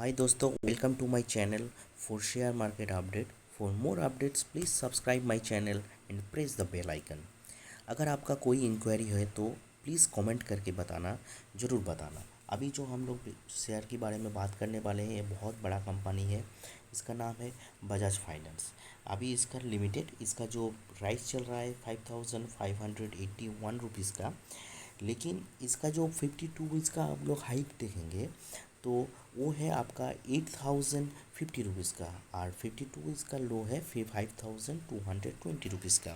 Hi दोस्तों, welcome to my channel for share market update. For more updates please subscribe my channel and press the bell icon. अगर आपका कोई inquiry है तो please comment करके बताना, ज़रूर बताना। अभी जो हम लोग शेयर के बारे में बात करने वाले हैं, ये बहुत बड़ा कंपनी है। इसका नाम है बजाज फाइनेंस। अभी इसका लिमिटेड, इसका जो प्राइस चल रहा है 5581 रुपीज़ का। लेकिन इसका जो 52 इसका आप लोग हाइक देखेंगे तो वो है आपका 8050 रुपीज़ का, और 52 इसका लो है फिर 5220 रुपीज़ का।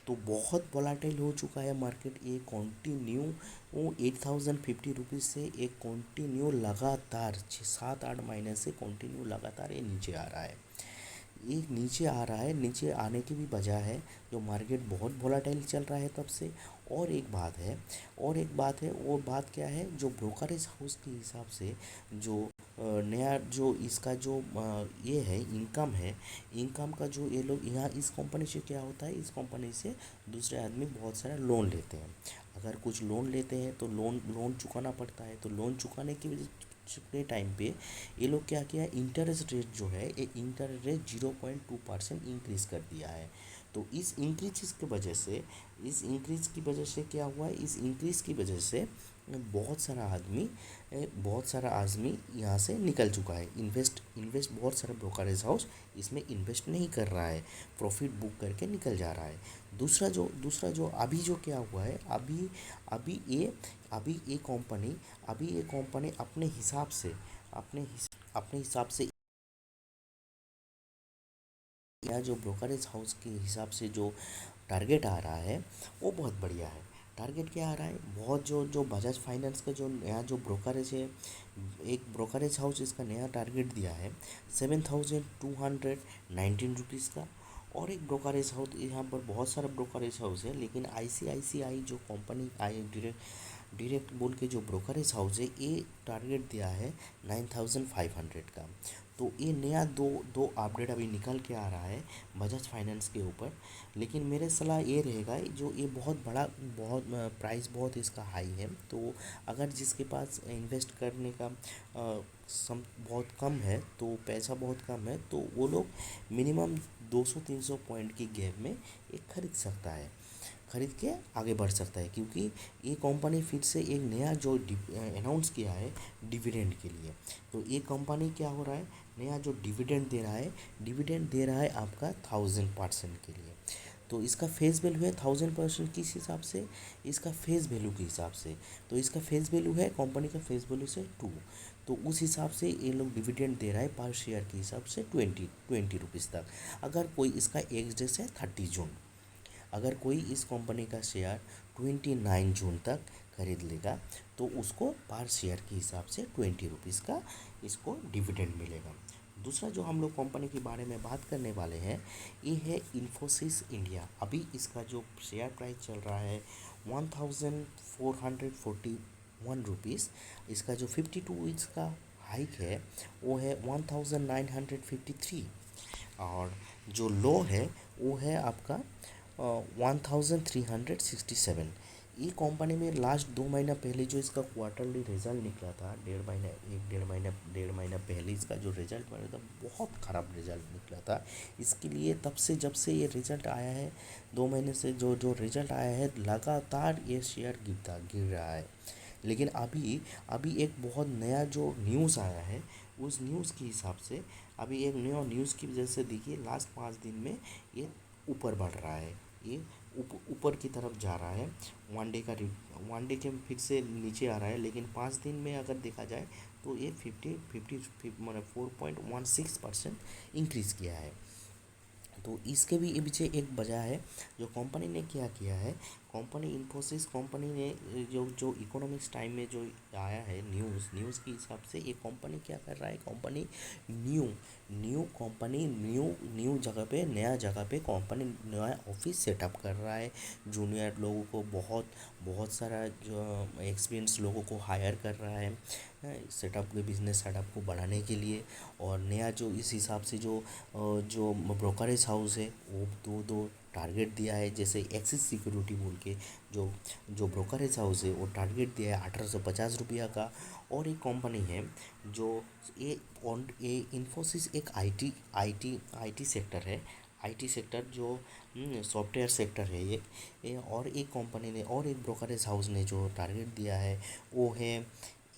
तो बहुत वोलाटाइल हो चुका है मार्केट। ये कंटिन्यू वो 8050 रुपीज़ से एक कंटिन्यू लगातार 6 7 8 महीने से कंटिन्यू लगातार ये नीचे आ रहा है। ये नीचे आ रहा है, नीचे आने की भी वजह है जो मार्केट बहुत वोलाटाइल चल रहा है तब से। और एक बात है, वो बात क्या है, जो ब्रोकरेज हाउस के हिसाब से जो नया जो इसका जो ये है इनकम है, इनकम का जो ये लोग यहाँ इस कंपनी से क्या होता है, इस कंपनी से दूसरे आदमी बहुत सारा लोन लेते हैं। अगर कुछ लोन लेते हैं तो लोन लोन चुकाना पड़ता है। तो लोन चुकाने की वजह चुकने टाइम पे ये लोग क्या किया, इंटरेस्ट रेट जो है ये इंटरेस्ट रेट 0.2% इंक्रीज़ कर दिया है। तो इस इंक्रीज की वजह से, इस इंक्रीज की वजह से क्या हुआ है, इस इंक्रीज की वजह से बहुत सारा आदमी यहाँ से निकल चुका है। इन्वेस्ट इन्वेस्ट बहुत सारा ब्रोकरेज हाउस इसमें इन्वेस्ट नहीं कर रहा है, प्रॉफिट बुक करके निकल जा रहा है। दूसरा जो अभी जो क्या हुआ है, अभी ये अभी ये कंपनी अपने हिसाब से या जो ब्रोकरेज हाउस के हिसाब से जो टारगेट आ रहा है वो बहुत बढ़िया है। टारगेट क्या आ रहा है, बहुत जो बजाज फाइनेंस का जो नया जो ब्रोकरेज है, एक ब्रोकरेज हाउस इसका नया टारगेट दिया है 7219 रुपीज़ का। और एक ब्रोकरेज हाउस, यहाँ पर बहुत सारा ब्रोकरेज हाउस है, लेकिन ICICI जो कंपनी आई डायरेक्ट बोल के जो ब्रोकरेज हाउस है, ये टारगेट दिया है 9500 का। तो ये नया दो दो अपडेट अभी निकल के आ रहा है बजाज फाइनेंस के ऊपर। लेकिन मेरे सलाह ये रहेगा, जो ये बहुत बड़ा, बहुत प्राइस बहुत इसका हाई है। तो अगर जिसके पास इन्वेस्ट करने का सम बहुत कम है, तो पैसा बहुत कम है, तो वो लोग मिनिमम 200-300 पॉइंट की गैप में एक खरीद सकता है, खरीद के आगे बढ़ सकता है। क्योंकि ये कंपनी फिर से एक नया जो अनाउंस किया है डिविडेंड के लिए। तो ये कंपनी क्या हो रहा है, नया जो डिविडेंड दे रहा है आपका 1000% के लिए। तो इसका फेस वैल्यू है 1000% किस हिसाब से, इसका फेस वैल्यू के हिसाब से। तो इसका फेस वैल्यू है कंपनी का फेस वैल्यू से 2। तो उस हिसाब से ये लोग डिविडेंड दे रहा है पर शेयर के हिसाब से 20 रुपीज़ तक। अगर कोई इसका एक्स डेट है 30 जून, अगर कोई इस कंपनी का शेयर 29 जून तक खरीद लेगा तो उसको पर शेयर के हिसाब से 20 रुपीज़ का इसको डिविडेंड मिलेगा। दूसरा जो हम लोग कंपनी के बारे में बात करने वाले हैं, ये है इन्फोसिस इंडिया। अभी इसका जो शेयर प्राइस चल रहा है 1441 रुपीज़। इसका जो 52 इसका हाइक है वो है 1953, और जो लो है वो है आपका 1367। ये कंपनी में लास्ट 2 महीना पहले जो इसका क्वार्टरली रिजल्ट निकला था, डेढ़ महीना पहले इसका जो रिजल्ट बना था बहुत ख़राब रिजल्ट निकला था। इसके लिए तब से जब से ये रिजल्ट आया है, 2 महीने से जो जो रिजल्ट आया है, लगातार ये शेयर गिर रहा है। लेकिन अभी अभी एक बहुत नया जो न्यूज़ आया है, उस न्यूज़ के हिसाब से, अभी एक नया न्यूज़ की वजह से देखिए लास्ट 5 दिन में ये ऊपर बढ़ रहा है, ये ऊपर की तरफ जा रहा है। वन डे के फिर से नीचे आ रहा है, लेकिन 5 दिन में अगर देखा जाए तो ये 50 मतलब 4.16% इंक्रीज़ किया है। तो इसके भी ये पीछे एक वजह है, जो कंपनी ने क्या किया है, कंपनी इन्फोसिस कंपनी ने जो जो इकोनॉमिक्स टाइम में जो आया है न्यूज़ के हिसाब से, ये कंपनी क्या कर रहा है, कंपनी न्यू न्यू जगह पे, नया जगह पे कंपनी नया ऑफिस सेटअप कर रहा है। जूनियर लोगों को बहुत बहुत सारा जो एक्सपीरियंस लोगों को हायर कर रहा है बिजनेस सेटअप को बढ़ाने के लिए। और नया जो इस हिसाब से जो ब्रोकरेज हाउस है वो टारगेट दिया है, जैसे एक्सिस सिक्योरिटी बोल के जो जो ब्रोकरेज हाउस है वो टारगेट दिया है 1850 रुपया का। और एक कंपनी है जो ये इन्फोसिस एक आईटी सेक्टर है, आईटी सेक्टर जो सॉफ्टवेयर सेक्टर है ये और एक कंपनी ने और एक ब्रोकरेज हाउस ने जो टारगेट दिया है वो है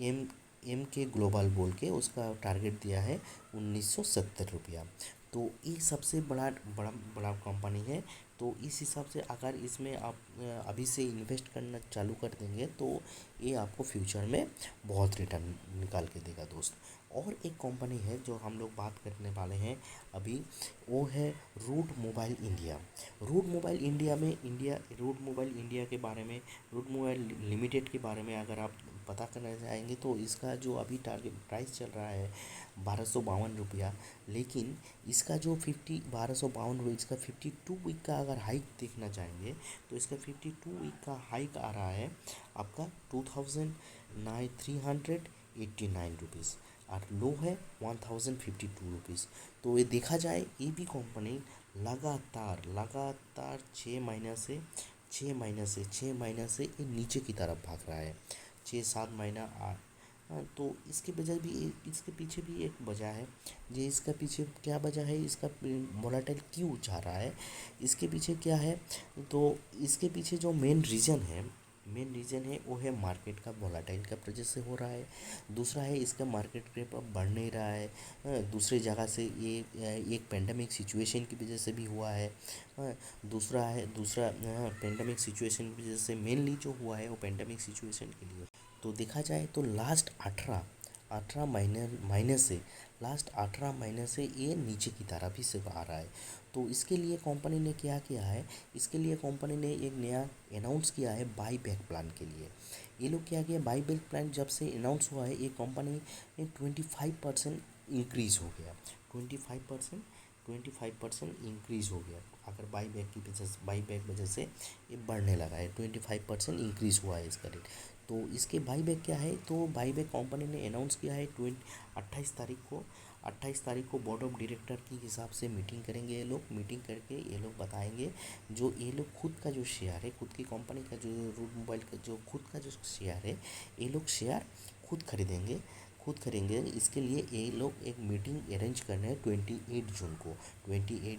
एम एम के ग्लोबल बोल के, उसका टारगेट दिया है 1970 रुपया। तो ये सबसे बड़ा बड़ा बड़ा कंपनी है। तो इस हिसाब से अगर इसमें आप अभी से इन्वेस्ट करना चालू कर देंगे तो ये आपको फ्यूचर में बहुत रिटर्न निकाल के देगा दोस्त। और एक कंपनी है जो हम लोग बात करने वाले हैं अभी, वो है route mobile India. Route mobile India के बारे में, रूट मोबाइल लिमिटेड के बारे में अगर आप पता करना चाहेंगे तो इसका जो अभी टारगेट प्राइस चल रहा है 1252 रुपया। लेकिन इसका जो 1252 इसका 52 वीक का अगर हाइक देखना चाहेंगे तो इसका 52 वीक का हाइक आ रहा है आपका 2389 रुपीज़ और लो है 1052 रुपीज़। तो ये देखा जाए ये भी कंपनी लगातार 6 महीना से ये नीचे की तरफ भाग रहा है, 6-7 महीना हाँ। तो इसके पीछे भी एक वजह है। ये इसका पीछे क्या वजह है, इसका वोलेटाइल क्यों जा रहा है, इसके पीछे क्या है। तो इसके पीछे जो मेन रीज़न है वो है मार्केट का वोलेटाइल का वजह से हो रहा है। दूसरा है इसका मार्केट कैप अब बढ़ नहीं रहा है। दूसरी जगह से ये एक पेंडेमिक सिचुएशन की वजह से भी हुआ है। दूसरा पेंडेमिक सिचुएशन की वजह से मेनली जो हुआ है वो पेंडेमिक सिचुएशन के लिए। तो देखा जाए तो लास्ट 18 महीने से ये नीचे की तरफ ही से आ रहा है। तो इसके लिए कंपनी ने क्या किया है, इसके लिए कंपनी ने एक नया अनाउंस किया है बाई बैक प्लान के लिए। ये लोग क्या किया, बाई बैक प्लान जब से अनाउंस हुआ है ये कंपनी में 25% इंक्रीज़ हो गया। 25% इंक्रीज़ हो गया। अगर बाई बैक वजह से ये बढ़ने लगा है, 25% इंक्रीज़ हुआ है इसका रेट। तो इसके बाई बैक क्या है, तो बाई बैक कंपनी ने अनाउंस किया है 28 तारीख को बोर्ड ऑफ डायरेक्टर की हिसाब से मीटिंग करेंगे। ये लोग मीटिंग करके ये लोग बताएंगे जो ये लोग खुद का जो शेयर है, खुद की कंपनी का जो रूट मोबाइल का जो खुद का जो शेयर है, ये लोग शेयर खुद खरीदेंगे। इसके लिए ये लोग एक मीटिंग अरेंज करना है 28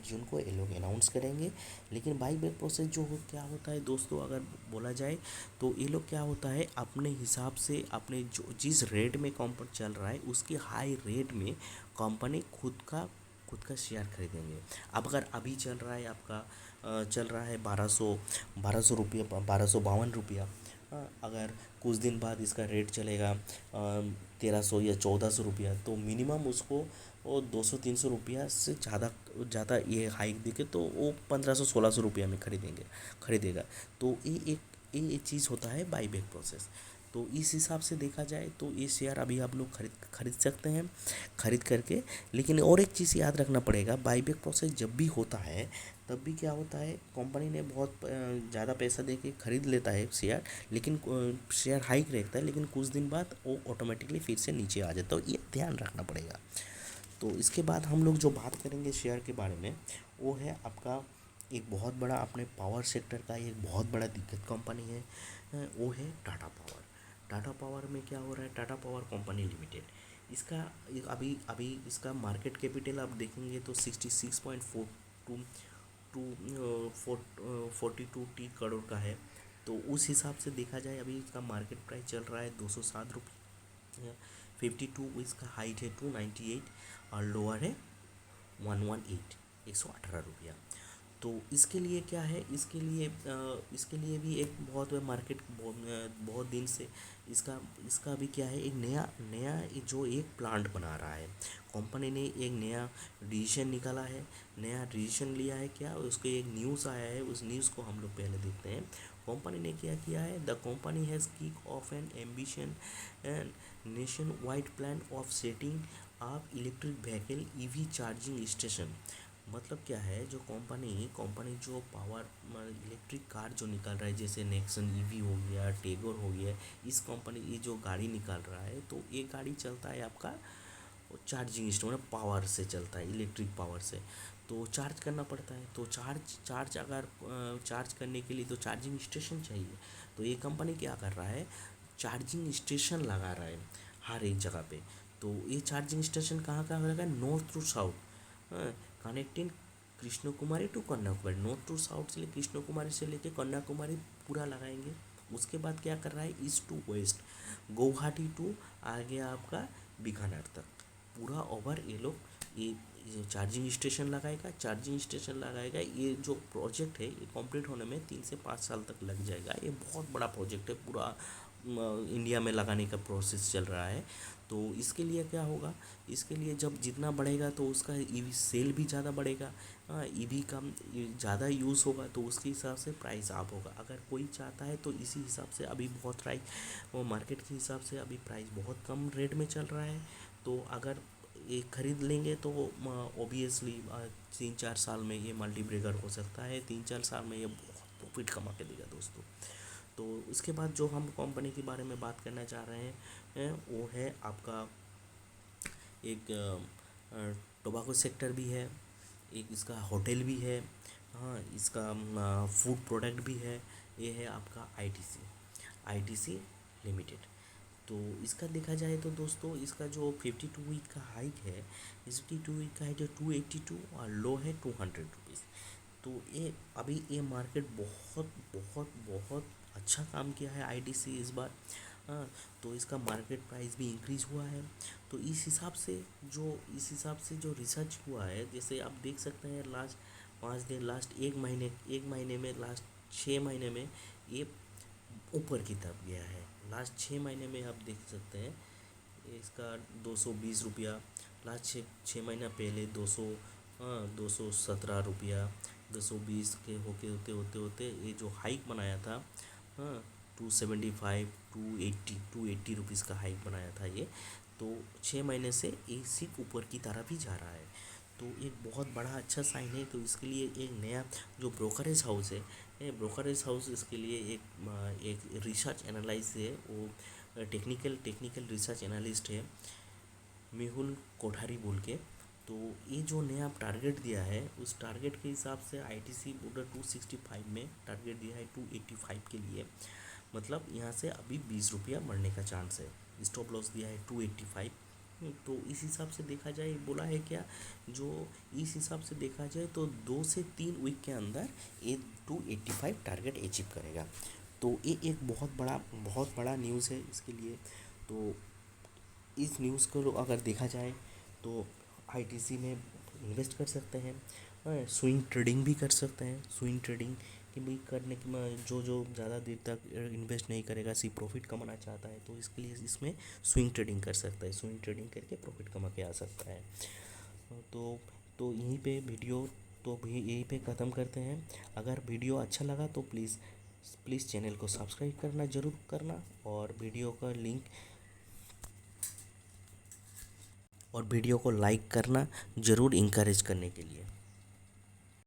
जून को ये लोग अनाउंस करेंगे। लेकिन बाई बैक प्रोसेस जो क्या होता है दोस्तों, अगर बोला जाए तो ये लोग क्या होता है अपने हिसाब से अपने जो जिस रेट में कंपनी चल रहा है उसके हाई रेट में कंपनी खुद का शेयर खरीदेंगे। अब अगर अभी चल रहा है आपका चल रहा है 1200 रुपया 1252 रुपया। अगर कुछ दिन बाद इसका रेट चलेगा 1300 या 1400 रुपया, तो मिनिमम उसको वो 200-300 रुपया से ज़्यादा ये हाइक देके तो वो 1500-1600 रुपया में खरीदेगा। तो ये एक चीज़ होता है बाई बैक प्रोसेस। तो इस हिसाब से देखा जाए तो ये शेयर अभी आप लोग खरीद सकते हैं खरीद करके। लेकिन और एक चीज़ याद रखना पड़ेगा, बाई बैक प्रोसेस जब भी होता है तब भी क्या होता है, कंपनी ने बहुत ज़्यादा पैसा दे के खरीद लेता है शेयर, लेकिन शेयर हाइक रहता है, लेकिन कुछ दिन बाद वो ऑटोमेटिकली फिर से नीचे आ जाता है। तो ये ध्यान रखना पड़ेगा। तो इसके बाद हम लोग जो बात करेंगे शेयर के बारे में, वो है आपका एक बहुत बड़ा अपने पावर सेक्टर का एक बहुत बड़ा दिक्कत कंपनी है, वो है टाटा पावर। टाटा पावर में क्या हो रहा है, टाटा पावर कंपनी लिमिटेड, इसका अभी इसका मार्केट कैपिटल आप देखेंगे तो 66.42 करोड़ का है। तो उस हिसाब से देखा जाए अभी इसका मार्केट प्राइस चल रहा है 207 रुपये। 52 इसका हाइट है 298 और लोअर है 118 तो इसके लिए क्या है, इसके लिए भी एक बहुत मार्केट बहुत दिन से इसका भी क्या है, एक नया जो एक प्लांट बना रहा है कंपनी ने, एक नया डिसीजन निकाला है, नया डिसीजन लिया है। क्या उसके एक न्यूज़ आया है, उस न्यूज़ को हम लोग पहले देखते हैं। कंपनी ने क्या किया है, the company has kick off N ambition and nation wide plan of setting up electric vehicle EV charging station. मतलब क्या है, जो कंपनी जो पावर इलेक्ट्रिक कार जो निकाल रहा है, जैसे नेक्सन ईवी हो गया, टेगोर हो गया, इस कंपनी ये जो गाड़ी निकाल रहा है, तो ये गाड़ी चलता है आपका चार्जिंग स्टेशन, मतलब पावर से चलता है, इलेक्ट्रिक पावर से। तो तो चार्ज करना पड़ता है। तो चार्ज अगर चार्ज करने के लिए तो चार्जिंग स्टेशन चाहिए। तो ये कंपनी क्या कर रहा है, चार्जिंग स्टेशन लगा रहा है हर एक जगह पे। तो ये चार्जिंग स्टेशन कहाँ कहाँ लगा, north to south, connecting Krishna Kumari to Kanyakumari, north to south से कृष्ण कुमारी से लेके कन्याकुमारी पूरा लगाएंगे। उसके बाद क्या कर रहा है, east to west, Guwahati to आ गया आपका बीकानेर तक, पूरा ओवर ये लोग ये चार्जिंग स्टेशन लगाएगा। चार्जिंग स्टेशन लगाएगा, ये जो प्रोजेक्ट है ये कंप्लीट होने में 3 से 5 साल तक लग जाएगा। ये बहुत बड़ा प्रोजेक्ट है, पूरा इंडिया में लगाने का प्रोसेस चल रहा है। तो इसके लिए क्या होगा, इसके लिए जब जितना बढ़ेगा तो उसका ईवी सेल भी ज़्यादा बढ़ेगा, ईवी का ज़्यादा यूज़ होगा तो उसके हिसाब से प्राइस अप होगा। अगर कोई चाहता है तो इसी हिसाब से अभी बहुत प्राइस, वो मार्केट के हिसाब से अभी प्राइस बहुत कम रेट में चल रहा है। तो अगर ये ख़रीद लेंगे तो ओबियसली 3-4 साल में ये मल्टी ब्रेकर हो सकता है, 3-4 साल में ये बहुत प्रॉफिट कमा के देगा दोस्तों। तो इसके बाद जो हम कंपनी के बारे में बात करना चाह रहे हैं वो है आपका एक टोबाको सेक्टर भी है, एक इसका होटल भी है, हाँ इसका फूड प्रोडक्ट भी है। ये है आपका आईटीसी लिमिटेड। तो इसका देखा जाए तो दोस्तों इसका जो 52 वीक का हाइक है, 52 वीक का हाइक है 282 और लो है 200 रुपीज़। तो ये अभी ये मार्केट बहुत बहुत बहुत अच्छा काम किया है आईटीसी इस बार। हाँ, तो इसका मार्केट प्राइस भी इंक्रीज़ हुआ है। तो इस हिसाब से जो रिसर्च हुआ है, जैसे आप देख सकते हैं लास्ट 5 दिन, लास्ट एक महीने में, लास्ट 6 महीने में ये ऊपर की तरफ गया है। लास्ट 6 महीने में आप देख सकते हैं इसका 220 रुपया, लास्ट छः महीना पहले 200, हाँ 217 रुपया, 220 के होते ये जो हाइक बनाया था, हाँ 275, 280 रुपीज़ का हाइक बनाया था ये। तो 6 महीने से ये सिर्फ ऊपर की तरफ ही जा रहा है। तो एक बहुत बड़ा अच्छा साइन है। तो इसके लिए एक नया जो ब्रोकरेज हाउस है, ये ब्रोकरेज हाउस इसके लिए एक रिसर्च एनालिस्ट है, वो टेक्निकल रिसर्च एनालिस्ट है, मेहुल कोठारी बोल के। तो ये जो नया टारगेट दिया है उस टारगेट के हिसाब से आईटीसी पूरा 265 में टारगेट दिया है 285 के लिए। मतलब यहाँ से अभी 20 रुपया बढ़ने का चांस है। स्टॉप लॉस दिया है 285। तो इस हिसाब से देखा जाए, बोला है क्या, जो इस हिसाब से देखा जाए तो 2 से 3 वीक के अंदर ये 285 टारगेट अचीव करेगा। तो ये एक बहुत बड़ा न्यूज़ है इसके लिए। तो इस न्यूज़ को अगर देखा जाए तो आईटीसी में इन्वेस्ट कर सकते हैं, स्विंग ट्रेडिंग भी कर सकते हैं। स्विंग ट्रेडिंग कि भाई करने की जो ज़्यादा देर तक इन्वेस्ट नहीं करेगा, सिर्फ प्रॉफिट कमाना चाहता है तो इसके लिए इसमें स्विंग ट्रेडिंग कर सकता है, स्विंग ट्रेडिंग करके प्रॉफिट कमा के आ सकता है। तो यहीं पे वीडियो तो भी यहीं पे ख़त्म करते हैं। अगर वीडियो अच्छा लगा तो प्लीज़ चैनल को सब्सक्राइब करना ज़रूर करना, और वीडियो को लाइक करना ज़रूर, इंकरेज करने के लिए।